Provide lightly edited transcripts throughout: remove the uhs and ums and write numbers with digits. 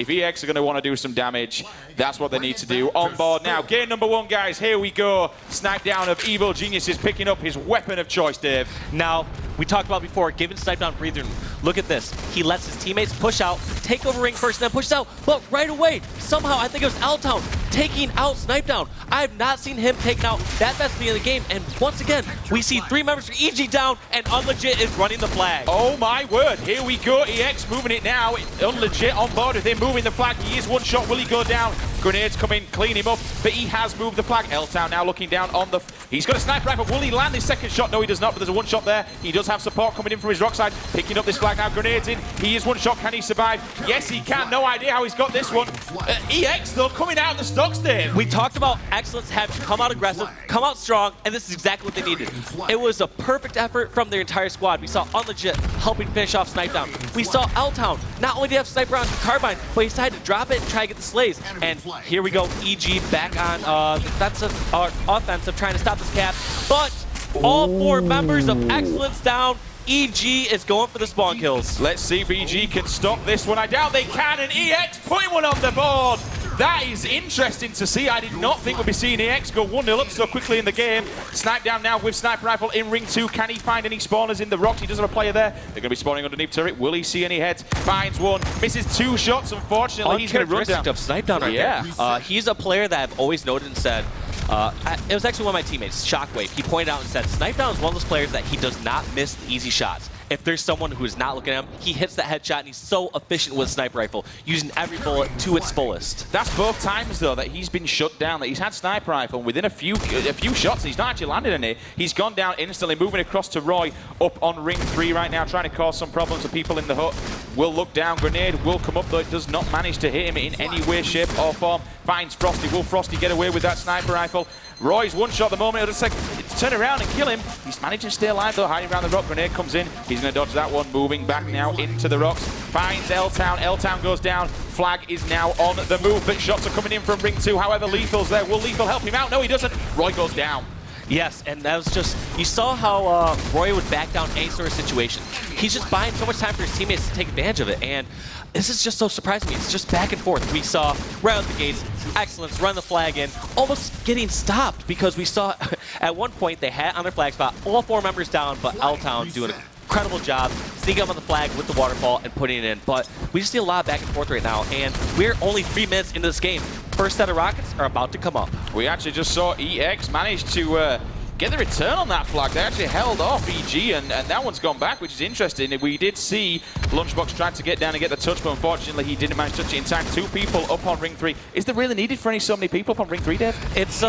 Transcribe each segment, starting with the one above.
If EX are going to want to do some damage, that's what they need to do. On board now. Game number 1, guys. Here we go. Snipe down of Evil Geniuses picking up his weapon of choice, Dave. Now, we talked about before, giving Snipe down breather. Look at this. He lets his teammates push out, take over ring first, and then pushes out. But right away, somehow, I think it was L-Town taking out Snipe down. I have not seen him taken out that fast at the end of the game. And once again, we see 3 members for EG down, and Unlegit is running the flag. Oh my word. Here we go. EX moving it now. Unlegit on board with him moving the flag. He is one shot. Will he go down? Grenades come in, clean him up, but he has moved the flag. L-Town now looking down on the... He's got a sniper rifle. Will he land his second shot? No, he does not, but there's a one shot there. He does have support coming in from his rock side, picking up this flag now. Grenades in. He is one shot. Can he survive? Yes, he can. No idea how he's got this one. EX, though, coming out of the stocks, Dave. We talked about eXcellence having to come out aggressive, come out strong, and this is exactly what they needed. It was a perfect effort from their entire squad. We saw Unlegit helping finish off Snipe down. We saw L-Town. Not only did he have Sniper on Carbine, but he decided to drop it and try to get the slays. And here we go. EG back on defensive or offensive, trying to stop this cap. But all 4 members of eXcellence down. EG is going for the spawn kills. Let's see if EG can stop this one. I doubt they can, and EX putting one on the board. That is interesting to see. I did not think we'd be seeing EX go 1-0 up so quickly in the game. Snipe down now with Sniper Rifle in ring 2. Can he find any spawners in the rocks? He does have a player there. They're going to be spawning underneath turret. Will he see any heads? Finds one. Misses 2 shots, unfortunately. He's going to run down. Of Snipe down right there. He's a player that I've always noted and said, it was actually one of my teammates, Shockwave. He pointed out and said, Snipe down is one of those players that he does not miss the easy shots. If there's someone who is not looking at him, he hits that headshot, and he's so efficient with a sniper rifle, using every bullet to its fullest. That's both times, though, that he's been shut down, that he's had sniper rifle, and within a few shots, he's not actually landed in it. He's gone down instantly, moving across to Roy, up on ring 3 right now, trying to cause some problems to people in the hut. Will look down, grenade will come up, though it does not manage to hit him in any way, shape, or form. Finds Frosty. Will Frosty get away with that sniper rifle? Roy's one shot at the moment. It'll just turn around and kill him. He's managed to stay alive, though, hiding around the rock. Grenade comes in. He's going to dodge that one. Moving back now into the rocks. Finds L-Town. L-Town goes down. Flag is now on the move, but shots are coming in from ring 2. However, Lethal's there. Will Lethal help him out? No, he doesn't. Roy goes down. Yes, and that was just, you saw how Roy would back down any sort of situation. He's just buying so much time for his teammates to take advantage of it, and this is just so surprising to me. It's just back and forth. We saw right out the gates, eXcellence run the flag in, almost getting stopped because we saw at one point they had on their flag spot all 4 members down, but L-Town doing an incredible job sneaking up on the flag with the waterfall and putting it in. But we just see a lot of back and forth right now, and we're only 3 minutes into this game. First set of rockets are about to come up. We actually just saw EX manage to get the return on that flag. They actually held off EG, and that one's gone back, which is interesting. We did see Lunchbox trying to get down and get the touch, but unfortunately he didn't manage to touch it in time. 2 people up on ring 3. Is there really needed for so many people up on ring 3, Dave? It's,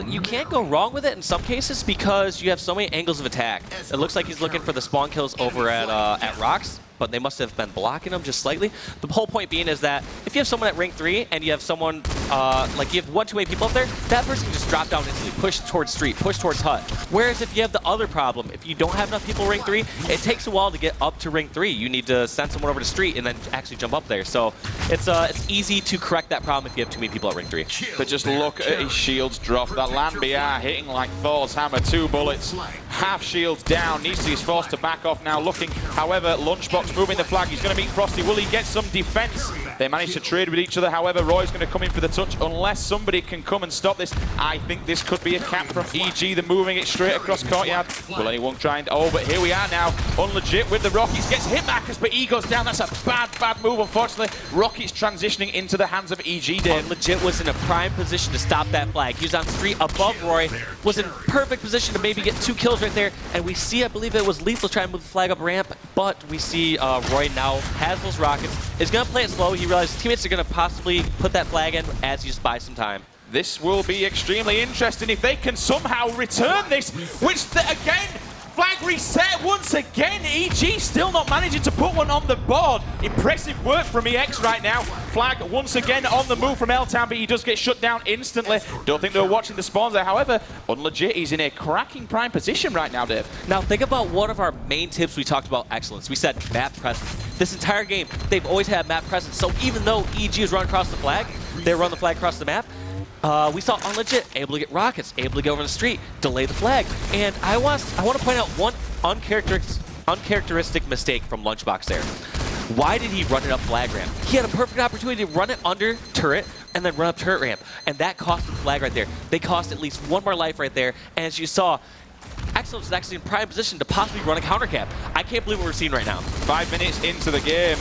you can't go wrong with it in some cases because you have so many angles of attack. It looks like he's looking for the spawn kills over at Rocks, but they must have been blocking him just slightly. The whole point being is that if you have someone at ring 3 and you have someone, like you have 1 too many people up there, that person can just drop down instantly, push towards street, push towards hut. Whereas if you have the other problem, if you don't have enough people ring 3, it takes a while to get up to ring 3. You need to send someone over to street and then actually jump up there. So it's easy to correct that problem if you have too many people at ring 3. But just look at his shields drop. That land BR hitting like Thor's hammer, 2 bullets. Half shields down, needs to be forced to back off now looking. However, Lunchbox moving the flag. He's going to meet Frosty. Will he get some defense? They managed to trade with each other. However, Roy's going to come in for the touch unless somebody can come and stop this. I think this could be a cap from EG. They're moving it straight across courtyard. Will anyone try and... Oh, but here we are now. Unlegit with the Rockets. Gets hit backers, but he goes down. That's a bad move, unfortunately. Rockets transitioning into the hands of EG. Unlegit was in a prime position to stop that flag. He was on street above Roy. Was in perfect position to maybe get 2 kills right there. And we see, I believe it was Lethal trying to move the flag up ramp, but we see Roy now has those rockets. Is going to play it slow. He realizes his teammates are going to possibly put that flag in as he just buys some time. This will be extremely interesting if they can somehow return this, which, again, flag reset once again. EG still not managing to put one on the board. Impressive work from EX right now. Flag once again on the move from L-Town, but he does get shut down instantly. Don't think they were watching the spawns there. However, Unlegit is in a cracking prime position right now, Dave. Now think about one of our main tips we talked about eXcellence. We said map presence. This entire game, they've always had map presence. So even though EG is running across the flag, they run the flag across the map. We saw Unlegit able to get rockets, able to go over the street, delay the flag. And I want to point out one uncharacteristic mistake from Lunchbox there. Why did he run it up flag ramp? He had a perfect opportunity to run it under turret and then run up turret ramp. And that cost the flag right there. They cost at least one more life right there. And as you saw, eXcellence is actually in prime position to possibly run a counter cap. I can't believe what we're seeing right now. 5 minutes into the game.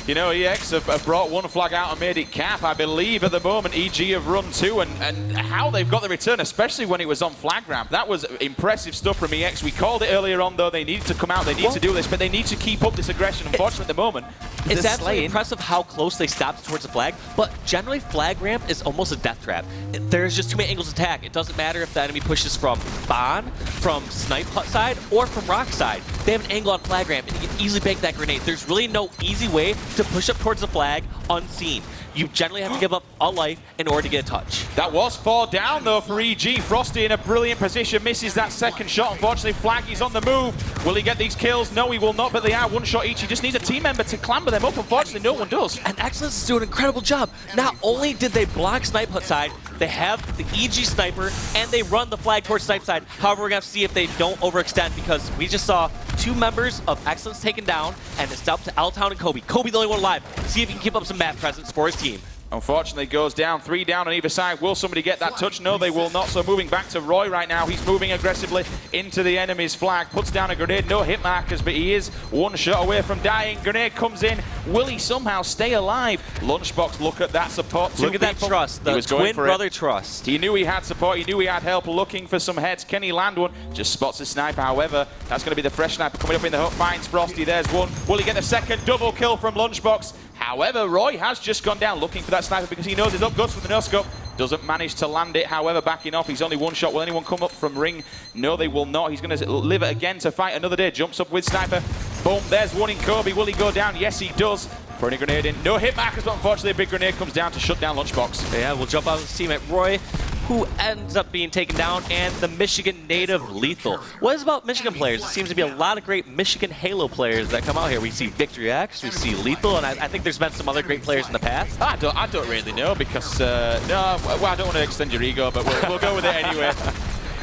You know, EX have brought one flag out and made it cap. I believe at the moment EG have run 2, and how they've got the return, especially when it was on flag ramp. That was impressive stuff from EX. We called it earlier on, though. They needed to come out, they need to do this, but they need to keep up this aggression. Unfortunately, at the moment, it's absolutely impressive how close they stopped towards the flag, but generally flag ramp is almost a death trap. There's just too many angles to attack. It doesn't matter if the enemy pushes from Bond, from Snipe Hut side, or from Rock side. They have an angle on flag ramp, and you can easily bank that grenade. There's really no easy way to push up towards the flag unseen. You generally have to give up a life in order to get a touch. That was 4 down, though, for EG. Frosty in a brilliant position, misses that second shot. Unfortunately, Flaggy's on the move. Will he get these kills? No, he will not, but they are one shot each. He just needs a team member to clamber them up. Unfortunately, no one does. And eXcellence is doing an incredible job. Not only did they block Snipe Hut side, they have the EG sniper, and they run the flag towards Snipe side. However, we're going to have to see if they don't overextend, because we just saw 2 members of eXcellence taken down, and it's up to L-Town and Kobe. Kobe, the only one alive. See if he can keep up some map presence for his team. Unfortunately, goes down. 3 down on either side. Will somebody get that touch? No, they will not. So moving back to Roy right now. He's moving aggressively into the enemy's flag. Puts down a grenade. No hit markers, but he is 1 shot away from dying. Grenade comes in. Will he somehow stay alive? Lunchbox, look at that support. Look at that trust. The twin brother trust. He knew he had support. He knew he had help. Looking for some heads. Can he land one? Just spots a sniper. However, that's going to be the fresh sniper coming up in the hook. Finds Frosty. There's one. Will he get the second? Double kill from Lunchbox. However, Roy has just gone down looking for that sniper because he knows he's up. Goes for the no-scope. Doesn't manage to land it. However, backing off. He's only 1 shot. Will anyone come up from ring? No, they will not. He's going to live it again to fight another day. Jumps up with sniper. Boom. There's one in Kobe. Will he go down? Yes, he does. Throwing a grenade in. No hit markers, but unfortunately a big grenade comes down to shut down Lunchbox. Yeah, we'll jump out of his team at Roy, who ends up being taken down, and the Michigan native Lethal. What is about Michigan players? It seems to be a lot of great Michigan Halo players that come out here. We see Victory X, we see Lethal, and I think there's been some other great players in the past. I don't really know because, no, well, I don't want to extend your ego, but we'll go with it anyway.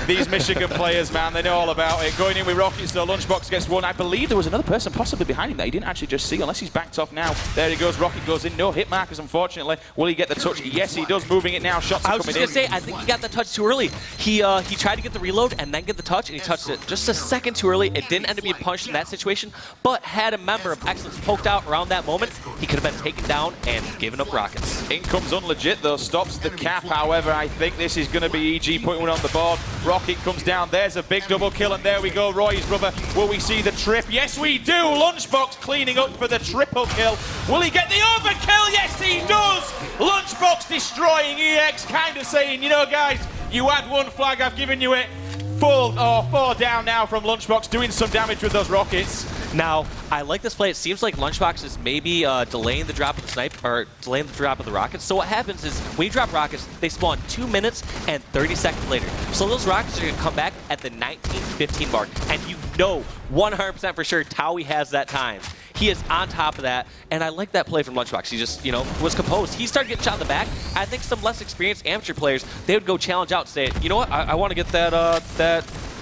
These Michigan players, man, they know all about it. Going in with Rockets, though, Lunchbox gets 1. I believe there was another person possibly behind him that he didn't actually just see, unless he's backed off now. There he goes, Rocket goes in. No hit markers, unfortunately. Will he get the touch? Yes, he does. Moving it now. Shots are coming in. I was just going to say, I think he got the touch too early. He tried to get the reload and then get the touch, and he touched it just a second too early. It didn't end up being punched in that situation, but had a member of eXcellence poked out around that moment, he could have been taken down and given up rockets. In comes Unlegit, though. Stops the cap. However, I think this is going to be EG putting one on the board. Rocket comes down. There's a big double kill, and there we go, Roy's brother. Will we see the trip? Yes, we do. Lunchbox cleaning up for the triple kill. Will he get the overkill? Yes, he does. Lunchbox destroying EX, kind of saying, you know, guys, you had 1 flag, I've given you it. 4 down now from Lunchbox, doing some damage with those rockets. Now, I like this play. It seems like Lunchbox is maybe delaying the drop of the snipe, or delaying the drop of the rockets. So what happens is, when you drop rockets, they spawn 2 minutes and 30 seconds later. So those rockets are going to come back at the 19:15 mark. And you know 100% for sure Towie has that time. He is on top of that, and I like that play from Lunchbox. He just, you know, was composed. He started getting shot in the back. I think some less experienced amateur players, they would go challenge out and say, you know what, I want to get that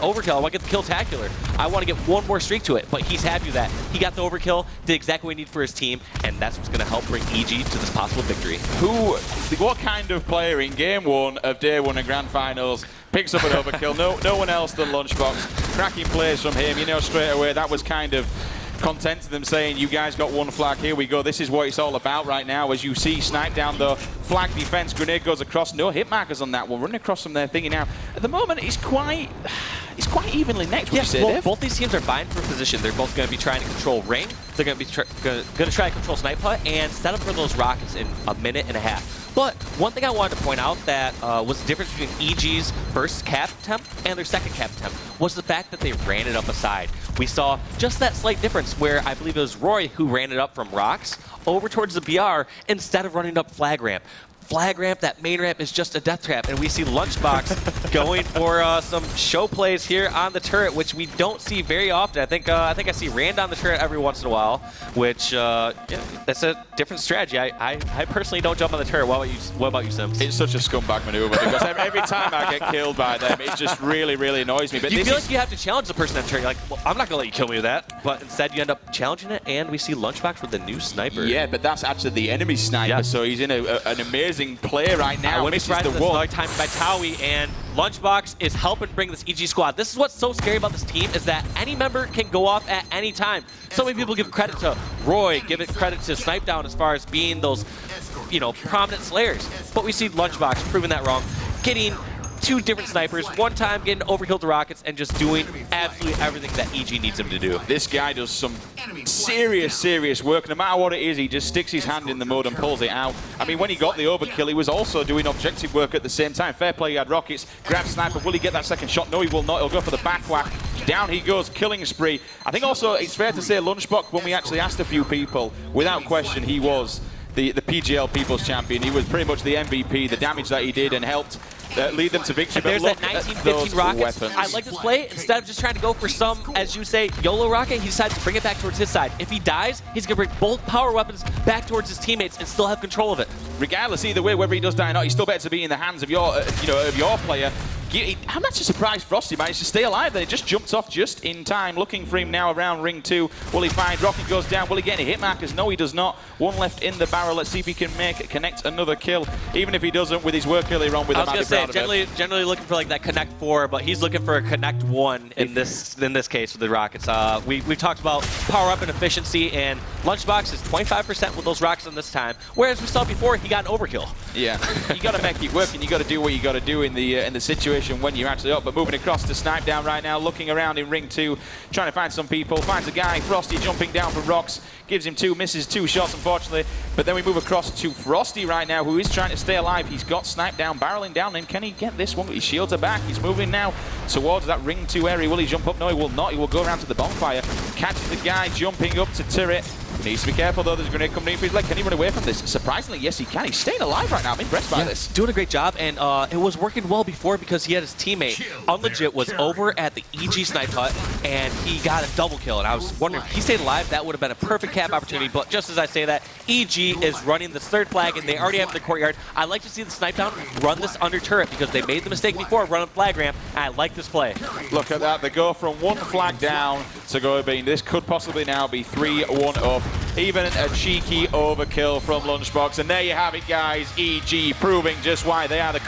overkill. I want to get the kill-tacular. I want to get 1 more streak to it, but he's happy with that. He got the overkill, did exactly what he needed for his team, and that's what's going to help bring EG to this possible victory. What kind of player in game 1 of day 1 and grand finals picks up an overkill? No one else than Lunchbox. Cracking plays from him, you know, straight away. That was kind of content to them saying, you guys got 1 flag, here we go. This is what it's all about right now. As you see, snipe down the flag defense, grenade goes across. No hit markers on that one. Running across from their thingy now. At the moment, it's quite evenly next. Would you say, Dave? Both these teams are vying for position. They're both going to be trying to control ring. They're going to be going to try to control Snipe Hut and set up for those rockets in a minute and a half. But one thing I wanted to point out that was the difference between EG's first cap attempt and their second cap attempt was the fact that they ran it up a side. We saw just that slight difference where I believe it was Roy who ran it up from rocks over towards the BR instead of running up flag ramp. flag ramp, that main ramp is just a death trap, and we see Lunchbox going for some show plays here on the turret, which we don't see very often. I think I see Rand on the turret every once in a while, which yeah, that's a different strategy. I personally don't jump on the turret. What about you, Sims? It's such a scumbag maneuver because every time I get killed by them, it just really, really annoys me. But you feel like you have to challenge the person on the turret. You're like, well, I'm not gonna let you kill me with that, but instead you end up challenging it, and we see Lunchbox with the new sniper. Yeah, but that's actually the enemy sniper, so he's in an amazing play right now. Misses the wall. Time by Taui, and Lunchbox is helping bring this EG squad. This is what's so scary about this team, is that any member can go off at any time. So many people give credit to Roy, give it credit to Snipedown as far as being those, you know, prominent slayers. But we see Lunchbox proving that wrong, getting 2 different snipers, one time getting overkill to rockets, and just doing absolutely everything that EG needs him to do. This guy does some serious work. No matter what it is, he just sticks his hand in the mud and pulls it out. I mean, when he got the overkill, he was also doing objective work at the same time. Fair play, he had rockets, grabs sniper. Will he get that second shot? No, he will not. He'll go for the back whack. Down he goes, killing spree. I think also it's fair to say Lunchbox, when we actually asked a few people, without question, he was the PGL People's Champion. He was pretty much the MVP, the damage that he did and helped lead them to victory. And there's that 1915 rockets. Weapons. I like this play. Instead of just trying to go for some, as you say, YOLO rocket, he decides to bring it back towards his side. If he dies, he's going to bring both power weapons back towards his teammates and still have control of it. Regardless, either way, whether he does die or not, he's still better to be in the hands of your, of your player. I'm actually surprised Frosty managed to stay alive there. He just jumped off just in time. Looking for him now around ring 2. Will he find Rocket goes down? Will he get any hit markers? No, he does not. One left in the barrel. Let's see if he can connect another kill. Even if he doesn't, with his work earlier on with I was going to say, generally looking for like that connect 4, but he's looking for a connect 1 in this case with the rockets. We've talked about power up and efficiency, and Lunchbox is 25% with those rockets on this time, whereas we saw before he got an overkill. Yeah, you got to make it work, and you got to do what you got to do in the situation when you're actually up. But moving across to Snipedown right now, looking around in ring 2, trying to find some people, finds a guy, Frosty jumping down from rocks, gives him 2, misses 2 shots unfortunately. But then we move across to Frosty right now, who is trying to stay alive. He's got Snipedown barreling down, and can he get this one? His shields are back. He's moving now towards that ring 2 area. Will he jump up? No, he will not. He will go around to the bonfire, catches the guy jumping up to turret. He needs to be careful though, there's a grenade coming in for his leg. Can he run away from this? Surprisingly, yes he can. He's staying alive right now. I'm impressed by this. Doing a great job, and it was working well before because he had his teammate, Unlegit, was over at the EG snipe hut, and he got a double kill. And I was wondering if he stayed alive, that would have been a perfect cap opportunity. But just as I say that, EG is running this 3rd flag, and they already have the courtyard. I like to see the Snipedown run this under turret because they made the mistake before of running flag ramp, and I like this play. Look at that. They go from 1 flag down to go being. This could possibly now be 3-1 up. Even a cheeky overkill from Lunchbox. And there you have it, guys. EG proving just why they are the